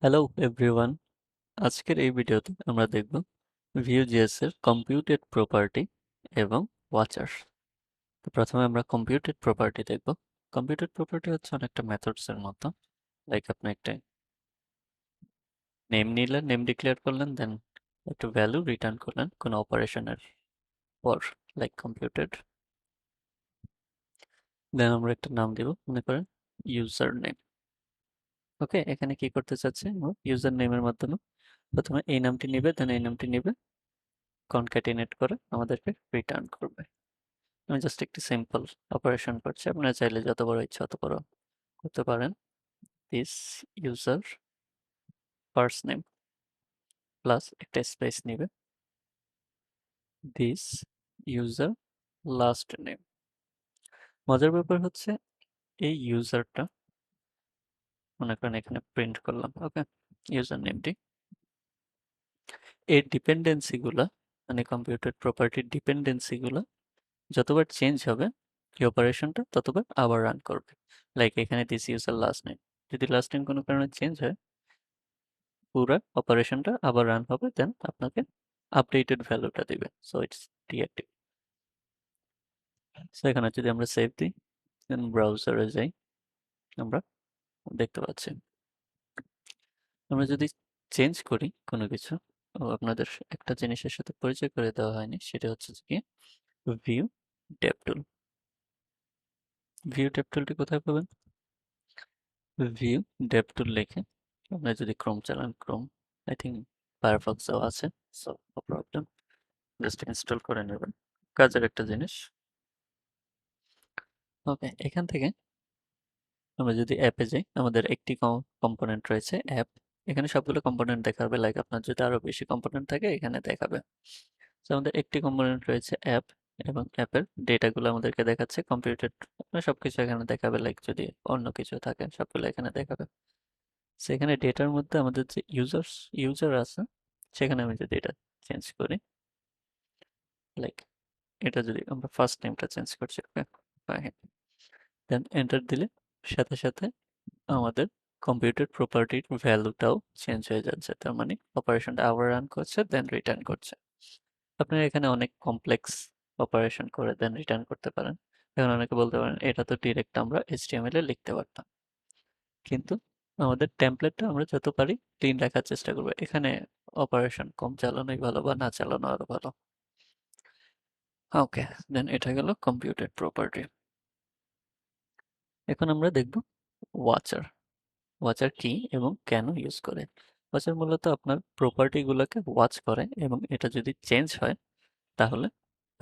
Hello everyone, আজকের এই ভিডিওতে আমরা দেখব vue.js এর কম্পিউটেড প্রপার্টি এবং ওয়াচার। তো প্রথমে আমরা কম্পিউটেড প্রপার্টি দেখব। কম্পিউটেড প্রপার্টি হচ্ছে অনেকটা মেথডস এর মতো। লাইক আপনি একটা নেম নিলেন, নেম ডিক্লেয়ার করলেন, দেন একটা ভ্যালু রিটার্ন করলেন কোনো অপারেশনের পর, লাইক কম্পিউটেড। দেন আমরা একটা নাম দিব, মনে করেন ইউজার নেম। ওকে, এখানে কি করতে চাচ্ছি, ইউজার নেমের মাধ্যমে প্রথমে এই নামটি নিবে, দেন এই নামটি নিবে, কনক্যাটিনেট করে আমাদেরকে রিটার্ন করবে। আমি জাস্ট একটি সিম্পল অপারেশন করছি, আপনারা চাইলে যত বড় ইচ্ছা তত বড় করতে পারেন। This user first name plus একটা স্পেস নিবে, দিস ইউজার লাস্ট নেম। মজার ব্যাপার হচ্ছে এই ইউজারটা মনে করেন এখানে প্রিন্ট করলাম, ওকে, ইউজার নেমটি, এর ডিপেন্ডেন্সি গুলা মানে কম্পিউটার প্রপার্টির ডিপেন্ডেন্সি গুলা যতবার চেঞ্জ হবে এই অপারেশনটা ততবার আবার রান করবে। লাইক এখানে দিস ইউজার লাস্ট নেম, যদি লাস্ট নেম কোনো কারণে চেঞ্জ হয় পুরো অপারেশনটা আবার রান হবে, দেন আপনাকে আপডেটেড ভ্যালুটা দিবে, সো ইটস ডিঅ্যাক্টিভ। সো এখানে যদি আমরা সেভ দিই, দেন ব্রাউজারে যাই, আমরা দেখতে পাচ্ছি। আমরা যদি চেঞ্জ করি কোনো কিছু, আপনাদের একটা জিনিসের সাথে পরিচয় করে দেওয়া হয়নি, সেটা হচ্ছে কি ভিউ ট্যাব টুল। ভিউ ট্যাব টুলটি কোথায় পাবেন? ভিউ ট্যাব টুল লিখে আপনি যদি ক্রোম চালান, ক্রোম, আই থিঙ্ক ফায়ারফক্সও আছে, so no problem, just install করে নেবেন। কাজের একটা জিনিস। ওকে, এখান থেকে আমরা যদি অ্যাপে যাই, আমাদের একটি কম্পোনেন্ট রয়েছে অ্যাপ। এখানে সবগুলো কম্পোনেন্ট দেখাবে, লাইক আপনার যদি আরো বেশি কম্পোনেন্ট থাকে এখানে দেখাবে। তো আমাদের একটি কম্পোনেন্ট রয়েছে অ্যাপ, এবং অ্যাপের ডেটাগুলো আমাদেরকে দেখাচ্ছে কম্পিউটেড। আপনার সবকিছু এখানে দেখাবে, লাইক যদি অন্য কিছু থাকে সবগুলো এখানে দেখাবে। সেখানে ডেটার মধ্যে আমাদের যে ইউজার আছে, সেখানে আমি যদি এটা চেঞ্জ করি, লাইক এটা যদি আমরা ফার্স্ট নেমটা চেঞ্জ করছি, ওকে, দেন এন্টার দিলে সাথে সাথে আমাদের কম্পিউটার প্রপার্টির ভ্যালুটাও চেঞ্জ হয়ে যাচ্ছে, তার মানে অপারেশনটা আবার রান করছে, দেন রিটার্ন করছে। আপনারা এখানে অনেক কমপ্লেক্স অপারেশন করে দেন রিটার্ন করতে পারেন। এখন অনেকে বলতে পারেন এটা তো ডিরেক্ট আমরা এইচটিএমএল এ লিখতে পারতাম, কিন্তু আমাদের টেমপ্লেটটা আমরা যত পারি ক্লিন রাখার চেষ্টা করবো। এখানে অপারেশন কম চালানোই ভালো, বা না চালানো আরো ভালো। ওকে, দেন এটা গেল কম্পিউটার প্রপার্টি। এখন আমরা দেখব ওয়াচার। ওয়াচার কি এবং কেন ইউজ করে? ওয়াচার মূলত আপনার প্রপার্টি গুলোকে ওয়াচ করে, এবং এটা যদি চেঞ্জ হয় তাহলে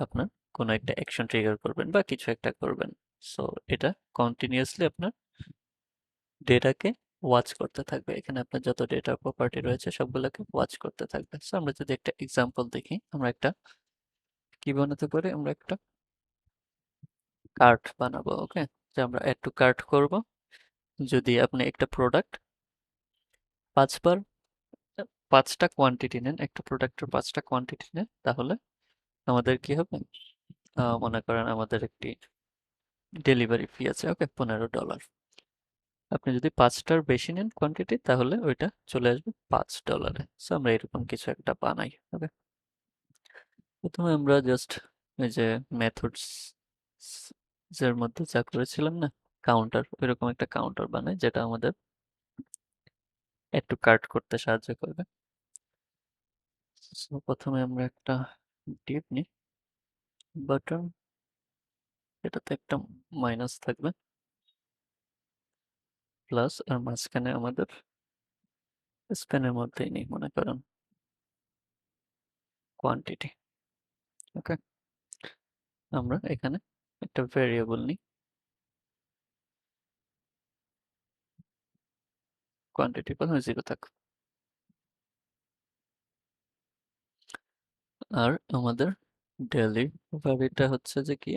আপনার কোনো একটা অ্যাকশন ট্রিগার করবেন বা কিছু একটা করবেন। সো এটা কন্টিনিউয়াসলি আপনার ডেটাকে ওয়াচ করতে থাকবে। এখানে আপনার যত ডেটা প্রপার্টি রয়েছে সবগুলোকে ওয়াচ করতে থাকবে। সো আমরা যদি একটা এক্সাম্পল দেখি, আমরা একটা কি বানাতে পারি, আমরা একটা কার্ট বানাবো। ওকে, যে আমরা অ্যাড টু কার্ট করব। যদি আপনি একটা প্রোডাক্ট 5 বার 5টা কোয়ান্টিটি নেন, একটা প্রোডাক্টের 5টা কোয়ান্টিটি নেন, তাহলে আমাদের কি হবে, মনে করেন আমাদের একটি ডেলিভারি ফি আছে, ওকে, $15। আপনি যদি 5টার বেশি নেন কোয়ান্টিটি, তাহলে ওইটা চলে আসবে $5। সো আমরা এরকম কিছু একটা বানাই। ওকে, প্রথমে আমরা জাস্ট এই যে মেথডস এর মধ্যে যা করেছিলাম না, কাউন্টার, ওইরকম একটা কাউন্টার বানাই যেটা আমাদের একটু কার্ট করতে সাহায্য করবে। সো প্রথমে আমরা একটা ডিভ নিই, বাটন, এটাতে একটা মাইনাস থাকবে, প্লাস আর মাঝখানে আমাদের স্প্যানের মধ্যেই নিই, মনে করেন কোয়ান্টিটি। ওকে, আমরা এখানে একটা ভেরিয়েবল নিই, কোয়ান্টিটি প্রথমে 0 থাক, আর আমাদের ডেলিভারিটা হচ্ছে যে কি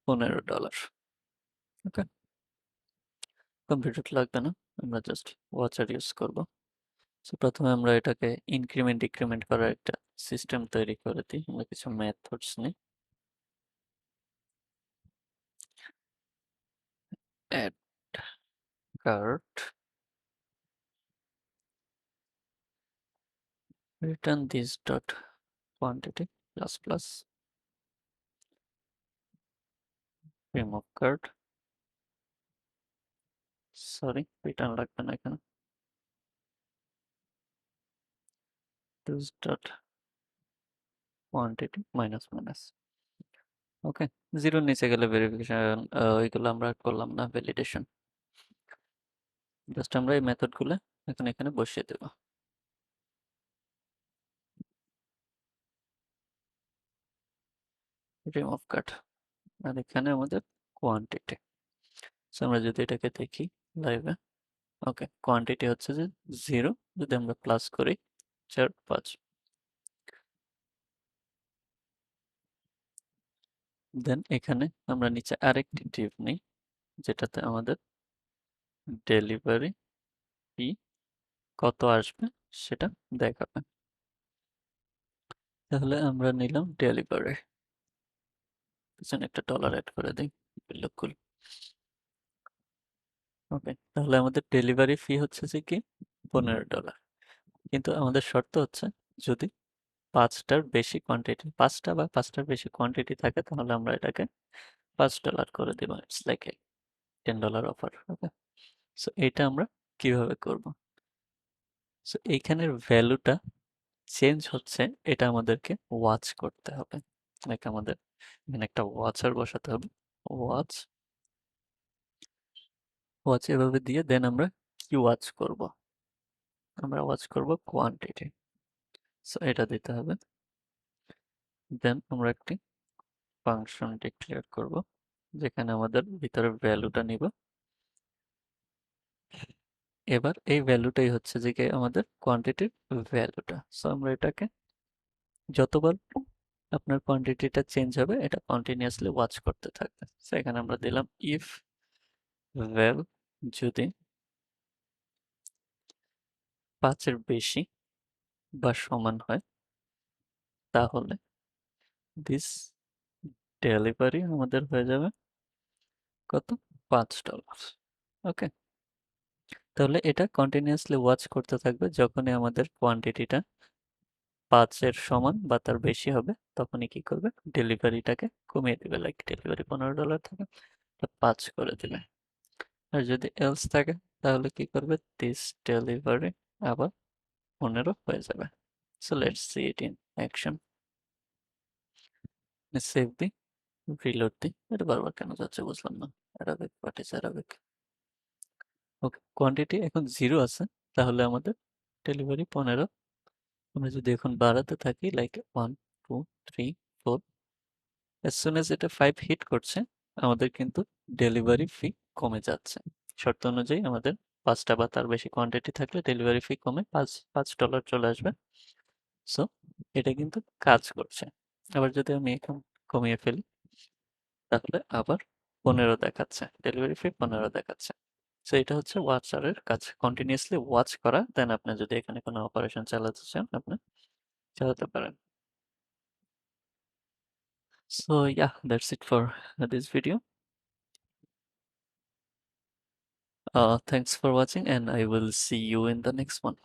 $15। ওকে, কম্পিউটার লাগবে না, আমরা জাস্ট ওয়াচার ইউজ করব। সো প্রথমে আমরা এটাকে ইনক্রিমেন্ট ডিক্রিমেন্ট করার একটা সিস্টেম তৈরি করে দিই। আমরা কিছু মেথডস নিই, add cart, return this dot quantity plus plus, remove cart, sorry return লাগবে না এখানে, this dot quantity minus minus, ওকে। জিরোর নিচে গেলে ভেরিফিকেশন ওইগুলো আমরা করলাম না, ভ্যালিডেশন। জাস্ট আমরা এই মেথডগুলো এখন এখানে বসিয়ে দেব। রিমুভ কাট, আর এখানে আমাদের কোয়ান্টিটি। আমরা যদি এটাকে দেখি লাইভে, ওকে কোয়ান্টিটি হচ্ছে যে 0, যদি আমরা প্লাস করি 4 5, দেন এখানে আমরা নিচে আরেকটি টিপ নিই যেটাতে আমাদের ডেলিভারি ফি কত আসবে সেটা দেখাবে। তাহলে আমরা নিলাম ডেলিভারি, পিছনে একটা ডলার অ্যাড করে দিই, বিল্কুল। ওকে, তাহলে আমাদের ডেলিভারি ফি হচ্ছে যে কি $15, কিন্তু আমাদের শর্ত হচ্ছে যদি 5টার বেশি কোয়ান্টিটি, 5টা বা 5টার বেশি কোয়ান্টিটি থাকে তাহলে আমরা এটাকে $5 করে দেবো। It's like a $10 offer. Okay, so এটা আমরা কিভাবে করব? সো এইখানের ভ্যালুটা চেঞ্জ হচ্ছে, এটা আমাদেরকে ওয়াচ করতে হবে। লাইক আমাদের এখানে একটা ওয়াচার বসাতে হবে, ওয়াচ ওয়াচ এভাবে দিয়ে দেন আমরা কি ওয়াচ করব? আমরা ওয়াচ করব কোয়ান্টিটি। সো এটা দিতে হবে, দেন আমরা একটি ফাংশন ডিক্লেয়ার করব যেখানে আমাদের ভিতরে ভ্যালুটা নিব। এবার এই ভ্যালুটাই হচ্ছে যে কি আমাদের কোয়ান্টিটির ভ্যালুটা। সো আমরা এটাকে যতবার আপনার কোয়ান্টিটিটা চেঞ্জ হবে এটা কন্টিনিউয়াসলি ওয়াচ করতে থাকবে। সো এখানে আমরা দিলাম ইফ ভ্যাল যদি 5-এর বেশি বা সমান হয় তাহলে দিস ডেলিভারি আমাদের হয়ে যাবে কত, $5। ওকে, তাহলে এটা কন্টিনিউয়াসলি ওয়াচ করতে থাকবে, যখনই আমাদের কোয়ান্টিটিটা 5-এর সমান বা তার বেশি হবে তখনই কি করবে, ডেলিভারিটাকে কমিয়ে দেবে। লাইক ডেলিভারি $15 থাকে, 5 করে দেবে। আর যদি এলস থাকে তাহলে কি করবে, দিস ডেলিভারি আবার 15 হয়ে যাবে। So let's see it in action. Save দি, রিলোড দি। এটা বারবার কেন যাচ্ছে বুঝলাম না। Arabic, what is Arabic? Okay, quantity এখন 0 আছে, তাহলে আমাদের ডেলিভারি 15। আমরা যদি এখন বাড়াতে থাকি লাইক 1 2 3 4, as soon as এটা 5 হিট করছে আমাদের কিন্তু ডেলিভারি ফি কমে যাচ্ছে। শর্ত অনুযায়ী আমাদের 5টা বা তার বেশি কোয়ান্টিটি থাকলে ডেলিভারি ফি কমে $5 চলে আসবে। সো এটা কিন্তু কাজ করছে। আবার যদি আমি এখন কমিয়ে ফেলি তাহলে আবার 15 দেখাচ্ছে, ডেলিভারি ফি 15 দেখাচ্ছে। সো এটা হচ্ছে ওয়াচারের কাজ, কন্টিনিউয়াসলি ওয়াচ করা। দেন আপনি যদি এখানে কোনো অপারেশন চালাতে চান আপনি চালাতে পারেন। So yeah, that's it for this video. Thanks for watching and I will see you in the next one.